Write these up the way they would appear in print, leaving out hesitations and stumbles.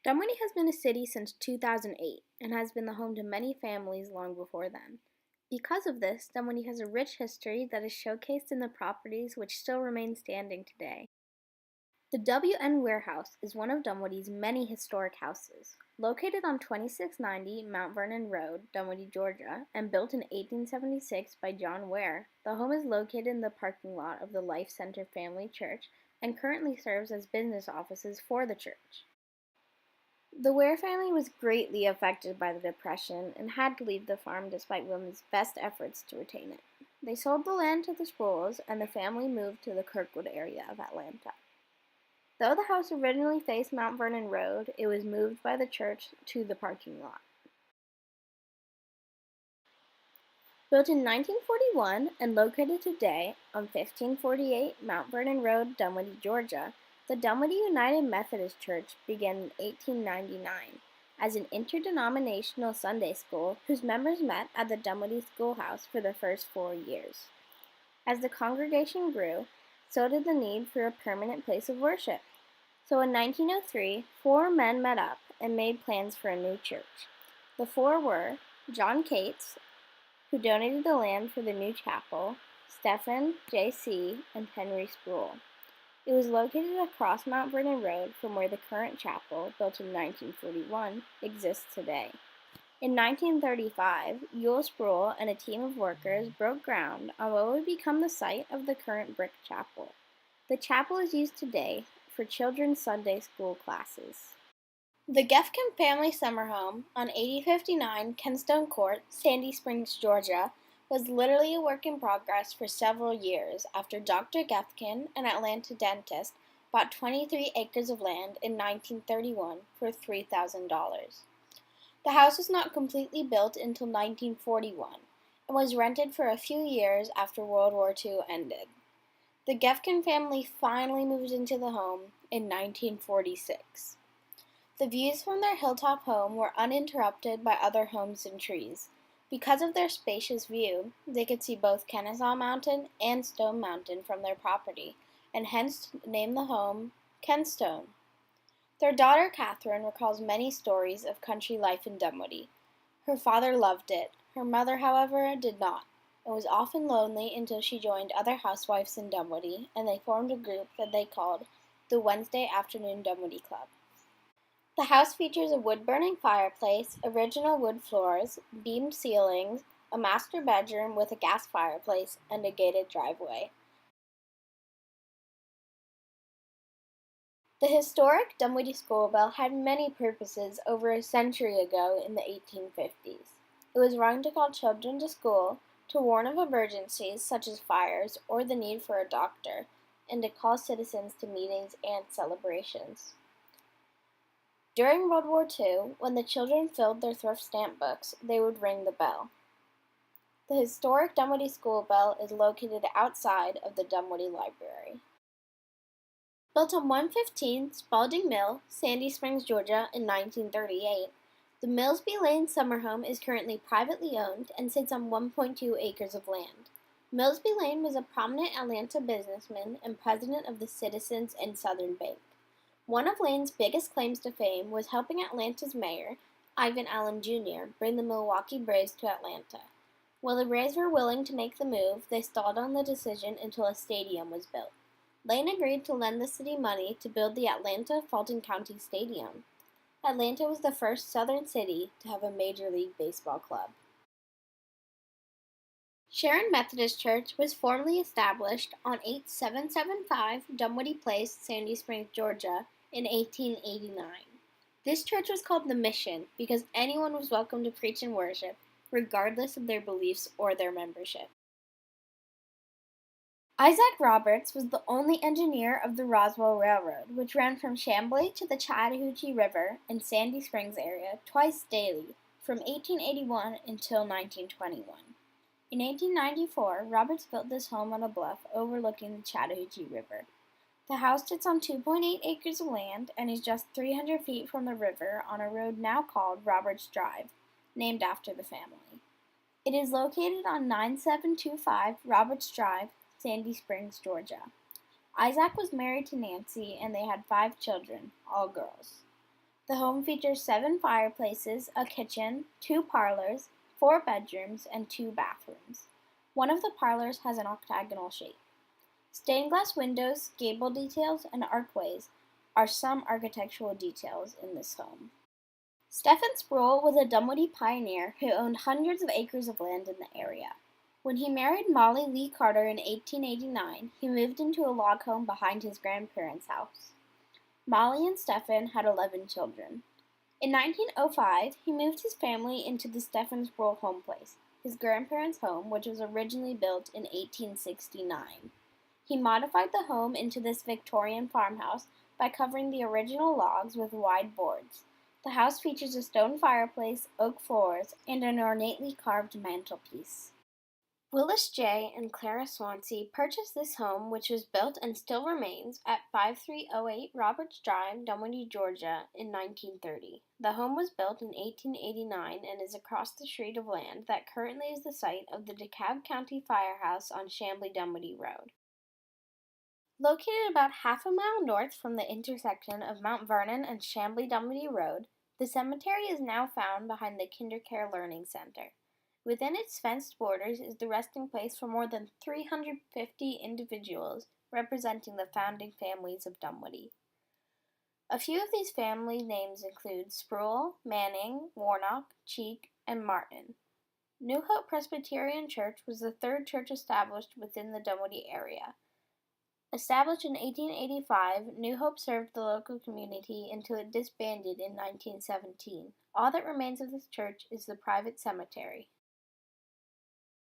Dunwoody has been a city since 2008 and has been the home to many families long before then. Because of this, Dunwoody has a rich history that is showcased in the properties which still remain standing today. The W.N. Warehouse is one of Dunwoody's many historic houses. Located on 2690 Mount Vernon Road, Dunwoody, Georgia, and built in 1876 by John Ware, the home is located in the parking lot of the Life Center Family Church and currently serves as business offices for the church. The Ware family was greatly affected by the Depression and had to leave the farm despite women's best efforts to retain it. They sold the land to the Sproles, and the family moved to the Kirkwood area of Atlanta. Though the house originally faced Mount Vernon Road, it was moved by the church to the parking lot. Built in 1941 and located today on 1548 Mount Vernon Road, Dunwoody, Georgia, the Dunwoody United Methodist Church began in 1899 as an interdenominational Sunday school whose members met at the Dunwoody Schoolhouse for the first 4 years. As the congregation grew, so did the need for a permanent place of worship. So in 1903, 4 men met up and made plans for a new church. The 4 were John Cates, who donated the land for the new chapel, Stephen, J.C., and Henry Sproul. It was located across Mount Vernon Road from where the current chapel, built in 1941, exists today. In 1935, Ewell Sproul and a team of workers broke ground on what would become the site of the current brick chapel. The chapel is used today for children's Sunday school classes. The Gefkin family summer home on 8059 Kenstone Court, Sandy Springs, Georgia, was literally a work in progress for several years after Dr. Gefkin, an Atlanta dentist, bought 23 acres of land in 1931 for $3,000. The house was not completely built until 1941 and was rented for a few years after World War II ended. The Gefkin family finally moved into the home in 1946. The views from their hilltop home were uninterrupted by other homes and trees. Because of their spacious view, they could see both Kennesaw Mountain and Stone Mountain from their property, and hence named the home Kenstone. Their daughter Catherine recalls many stories of country life in Dunwoody. Her father loved it. Her mother, however, did not, and was often lonely until she joined other housewives in Dunwoody, and they formed a group that they called the Wednesday Afternoon Dunwoody Club. The house features a wood-burning fireplace, original wood floors, beamed ceilings, a master bedroom with a gas fireplace, and a gated driveway. The historic Dunwoody school bell had many purposes over a century ago in the 1850s. It was rung to call children to school, to warn of emergencies such as fires or the need for a doctor, and to call citizens to meetings and celebrations. During World War II, when the children filled their thrift stamp books, they would ring the bell. The historic Dunwoody school bell is located outside of the Dunwoody Library. Built on 115 Spalding Mill, Sandy Springs, Georgia, in 1938, the Millsby Lane summer home is currently privately owned and sits on 1.2 acres of land. Millsby Lane was a prominent Atlanta businessman and president of the Citizens and Southern Bank. One of Lane's biggest claims to fame was helping Atlanta's mayor, Ivan Allen Jr., bring the Milwaukee Braves to Atlanta. While the Braves were willing to make the move, they stalled on the decision until a stadium was built. Lane agreed to lend the city money to build the Atlanta Fulton County Stadium. Atlanta was the first southern city to have a Major League Baseball club. Sharon Methodist Church was formally established on 8775 Dunwoody Place, Sandy Springs, Georgia, in 1889. This church was called the Mission because anyone was welcome to preach and worship, regardless of their beliefs or their membership. Isaac Roberts was the only engineer of the Roswell Railroad, which ran from Chamblee to the Chattahoochee River and Sandy Springs area twice daily from 1881 until 1921. In 1894, Roberts built this home on a bluff overlooking the Chattahoochee River. The house sits on 2.8 acres of land and is just 300 feet from the river on a road now called Roberts Drive, named after the family. It is located on 9725 Roberts Drive, Sandy Springs, Georgia. Isaac was married to Nancy and they had 5 children, all girls. The home features 7 fireplaces, a kitchen, 2 parlors, 4 bedrooms, and 2 bathrooms. One of the parlors has an octagonal shape. Stained glass windows, gable details, and archways are some architectural details in this home. Stephen Sproul was a Dunwoody pioneer who owned hundreds of acres of land in the area. When he married Molly Lee Carter in 1889, he moved into a log home behind his grandparents' house. Molly and Stephen had 11 children. In 1905, he moved his family into the Stephen Sproul home place, his grandparents' home, which was originally built in 1869. He modified the home into this Victorian farmhouse by covering the original logs with wide boards. The house features a stone fireplace, oak floors, and an ornately carved mantelpiece. Willis J. and Clara Swansea purchased this home, which was built and still remains at 5308 Roberts Drive, Dunwoody, Georgia, in 1930. The home was built in 1889 and is across the street of land that currently is the site of the DeKalb County Firehouse on Chambly-Dunwoody Road. Located about half a mile north from the intersection of Mount Vernon and Chambly-Dunwoody Road, the cemetery is now found behind the KinderCare Learning Center. Within its fenced borders is the resting place for more than 350 individuals representing the founding families of Dunwoody. A few of these family names include Sproul, Manning, Warnock, Cheek, and Martin. New Hope Presbyterian Church was the third church established within the Dunwoody area. Established in 1885, New Hope served the local community until it disbanded in 1917. All that remains of this church is the private cemetery.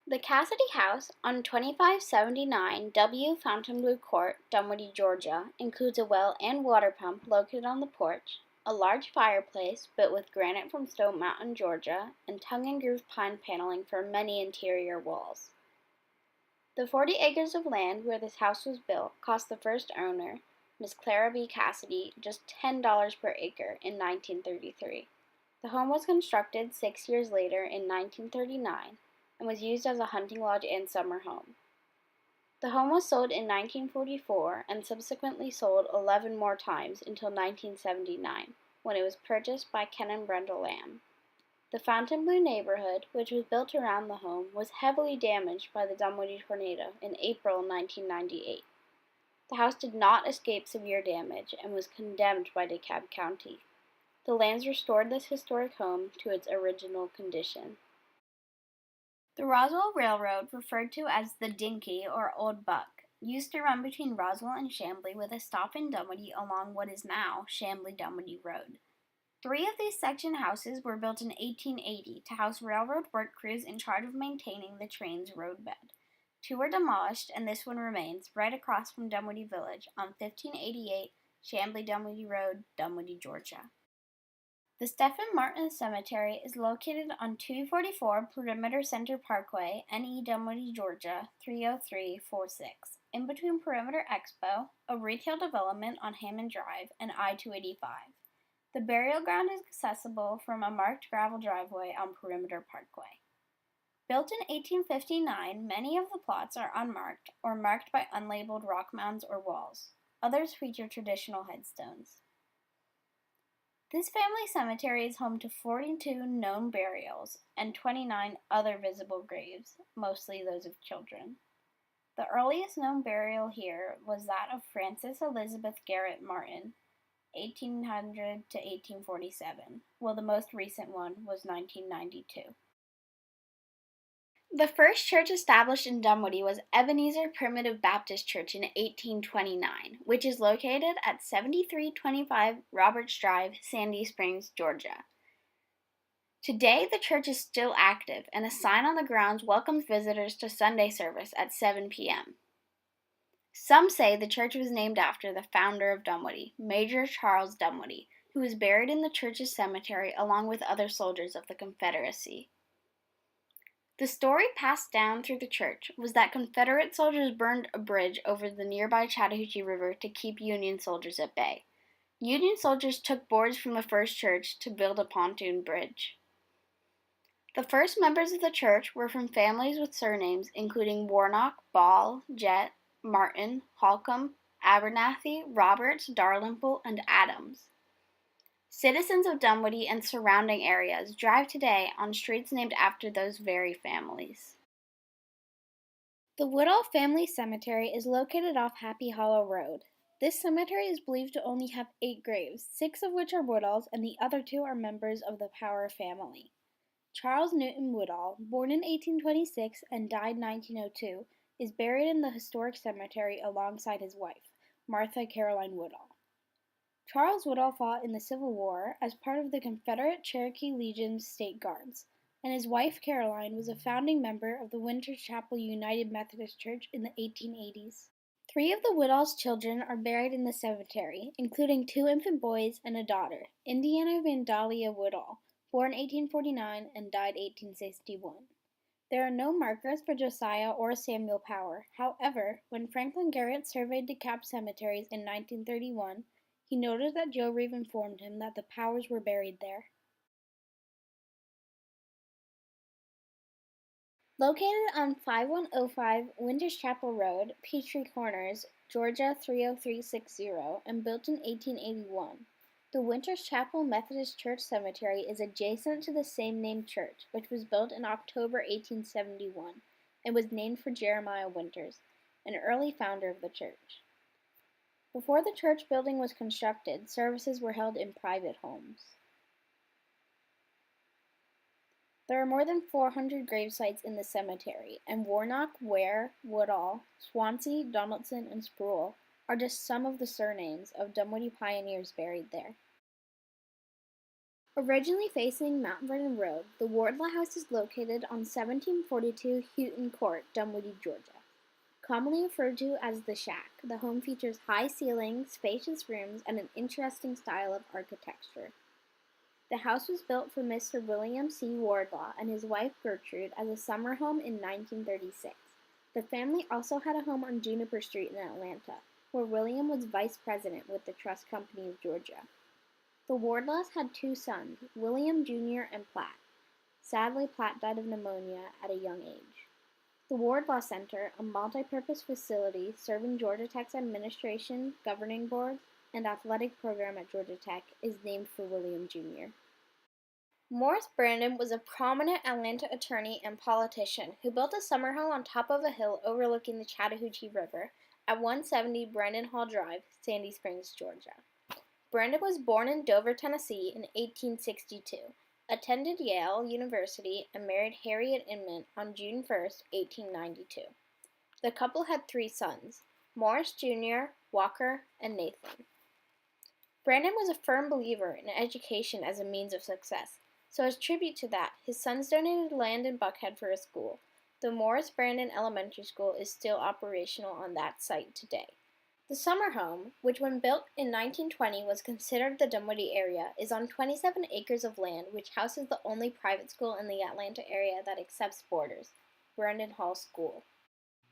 The Cassidy House on 2579 W. Fontainebleau Court, Dunwoody, Georgia, includes a well and water pump located on the porch, a large fireplace built with granite from Stone Mountain, Georgia, and tongue-and-groove pine paneling for many interior walls. The 40 acres of land where this house was built cost the first owner, Miss Clara B. Cassidy, just $10 per acre in 1933. The home was constructed 6 years later in 1939 and was used as a hunting lodge and summer home. The home was sold in 1944 and subsequently sold 11 more times until 1979, when it was purchased by Ken and Brenda Lamb. The Fontainebleau neighborhood, which was built around the home, was heavily damaged by the Dunwoody tornado in April 1998. The house did not escape severe damage and was condemned by DeKalb County. The Lambs restored this historic home to its original condition. The Roswell Railroad, referred to as the Dinky or Old Buck, used to run between Roswell and Chambly with a stop in Dunwoody along what is now Chambly-Dunwoody Road. 3 of these section houses were built in 1880 to house railroad work crews in charge of maintaining the train's roadbed. 2 were demolished, and this one remains right across from Dunwoody Village on 1588 Chambly-Dunwoody Road, Dunwoody, Georgia. The Stephen Martin Cemetery is located on 244 Perimeter Center Parkway, NE Dunwoody, Georgia, 30346, in between Perimeter Expo, a retail development on Hammond Drive, and I-285. The burial ground is accessible from a marked gravel driveway on Perimeter Parkway. Built in 1859, many of the plots are unmarked or marked by unlabeled rock mounds or walls. Others feature traditional headstones. This family cemetery is home to 42 known burials and 29 other visible graves, mostly those of children. The earliest known burial here was that of Frances Elizabeth Garrett Martin, 1800 to 1847, while the most recent one was 1992. The first church established in Dunwoody was Ebenezer Primitive Baptist Church in 1829, which is located at 7325 Roberts Drive, Sandy Springs, Georgia. Today, the church is still active, and a sign on the grounds welcomes visitors to Sunday service at 7 p.m. Some say the church was named after the founder of Dunwoody, Major Charles Dunwoody, who was buried in the church's cemetery along with other soldiers of the Confederacy. The story passed down through the church was that Confederate soldiers burned a bridge over the nearby Chattahoochee River to keep Union soldiers at bay. Union soldiers took boards from the first church to build a pontoon bridge. The first members of the church were from families with surnames including Warnock, Ball, Jett, Martin, Holcomb, Abernathy, Roberts, Dalrymple, and Adams. Citizens of Dunwoody and surrounding areas drive today on streets named after those very families. The Woodall Family Cemetery is located off Happy Hollow Road. This cemetery is believed to only have 8 graves, 6 of which are Woodalls and the other 2 are members of the Power family. Charles Newton Woodall, born in 1826 and died 1902, is buried in the historic cemetery alongside his wife, Martha Caroline Woodall. Charles Woodall fought in the Civil War as part of the Confederate Cherokee Legion's State Guards, and his wife Caroline was a founding member of the Winters Chapel United Methodist Church in the 1880s. 3 of the Woodall's children are buried in the cemetery, including 2 infant boys and a daughter, Indiana Vandalia Woodall, born 1849 and died 1861. There are no markers for Josiah or Samuel Power. However, when Franklin Garrett surveyed DeKalb cemeteries in 1931, he noted that Joe Reeve informed him that the Powers were buried there. Located on 5105 Winters Chapel Road, Peachtree Corners, Georgia 30360, and built in 1881, the Winters Chapel Methodist Church Cemetery is adjacent to the same-name church, which was built in October 1871 and was named for Jeremiah Winters, an early founder of the church. Before the church building was constructed, services were held in private homes. There are more than 400 gravesites in the cemetery, and Warnock, Ware, Woodall, Swansea, Donaldson, and Sproul are just some of the surnames of Dunwoody pioneers buried there. Originally facing Mount Vernon Road, the Wardlaw House is located on 1742 Houghton Court, Dunwoody, Georgia. Commonly referred to as the Shack, the home features high ceilings, spacious rooms, and an interesting style of architecture. The house was built for Mr. William C. Wardlaw and his wife Gertrude as a summer home in 1936. The family also had a home on Juniper Street in Atlanta, where William was vice president with the Trust Company of Georgia. The Wardlaws had 2 sons, William Jr. and Platt. Sadly, Platt died of pneumonia at a young age. The Wardlaw Center, a multi-purpose facility serving Georgia Tech's administration, governing board, and athletic program at Georgia Tech, is named for William Jr. Morris Brandon was a prominent Atlanta attorney and politician who built a summer home on top of a hill overlooking the Chattahoochee River at 170 Brandon Hall Drive, Sandy Springs, Georgia. Brandon was born in Dover, Tennessee in 1862, attended Yale University, and married Harriet Inman on June 1, 1892. The couple had 3 sons, Morris Jr., Walker, and Nathan. Brandon was a firm believer in education as a means of success. So as tribute to that, his sons donated land in Buckhead for a school. The Morris Brandon Elementary School is still operational on that site today. The summer home, which when built in 1920 was considered the Dunwoody area, is on 27 acres of land which houses the only private school in the Atlanta area that accepts boarders, Brandon Hall School.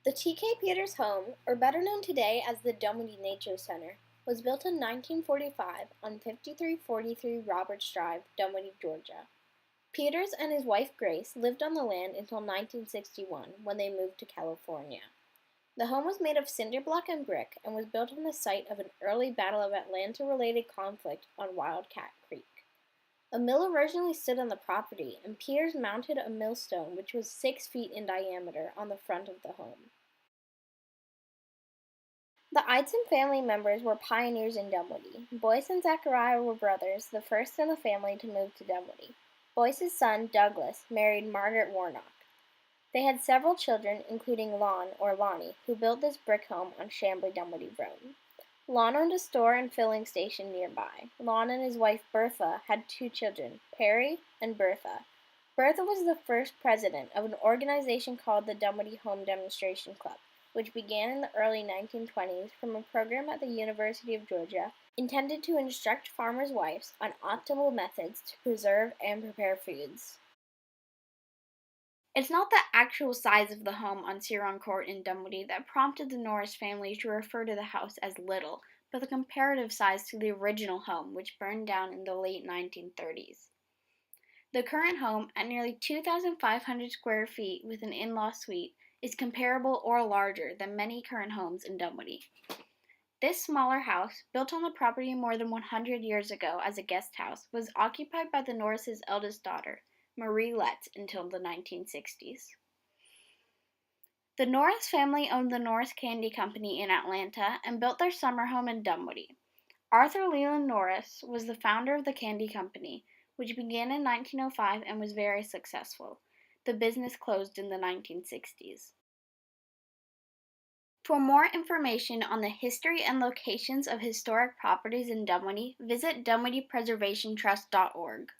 The T.K. Peters home, or better known today as the Dunwoody Nature Center, was built in 1945 on 5343 Roberts Drive, Dunwoody, Georgia. Peters and his wife Grace lived on the land until 1961 when they moved to California. The home was made of cinder block and brick and was built on the site of an early Battle of Atlanta-related conflict on Wildcat Creek. A mill originally stood on the property, and Peters mounted a millstone which was 6 feet in diameter on the front of the home. The Eidson family members were pioneers in Dunwoody. Boyce and Zachariah were brothers, the first in the family to move to Dunwoody. Boyce's son, Douglas, married Margaret Warnock. They had several children, including Lon, or Lonnie, who built this brick home on Chambly-Dunwoody Road. Lon owned a store and filling station nearby. Lon and his wife Bertha had 2 children, Perry and Bertha. Bertha was the first president of an organization called the Dunwoody Home Demonstration Club, which began in the early 1920s from a program at the University of Georgia intended to instruct farmers' wives on optimal methods to preserve and prepare foods. It's not the actual size of the home on Ciron Court in Dunwoody that prompted the Norris family to refer to the house as little, but the comparative size to the original home, which burned down in the late 1930s. The current home, at nearly 2,500 square feet with an in-law suite, is comparable or larger than many current homes in Dunwoody. This smaller house, built on the property more than 100 years ago as a guest house, was occupied by the Norrises' eldest daughter, Marie Letts, until the 1960s. The Norris family owned the Norris Candy Company in Atlanta and built their summer home in Dunwoody. Arthur Leland Norris was the founder of the candy company, which began in 1905 and was very successful. The business closed in the 1960s. For more information on the history and locations of historic properties in Dunwoody, visit dunwoodypreservationtrust.org.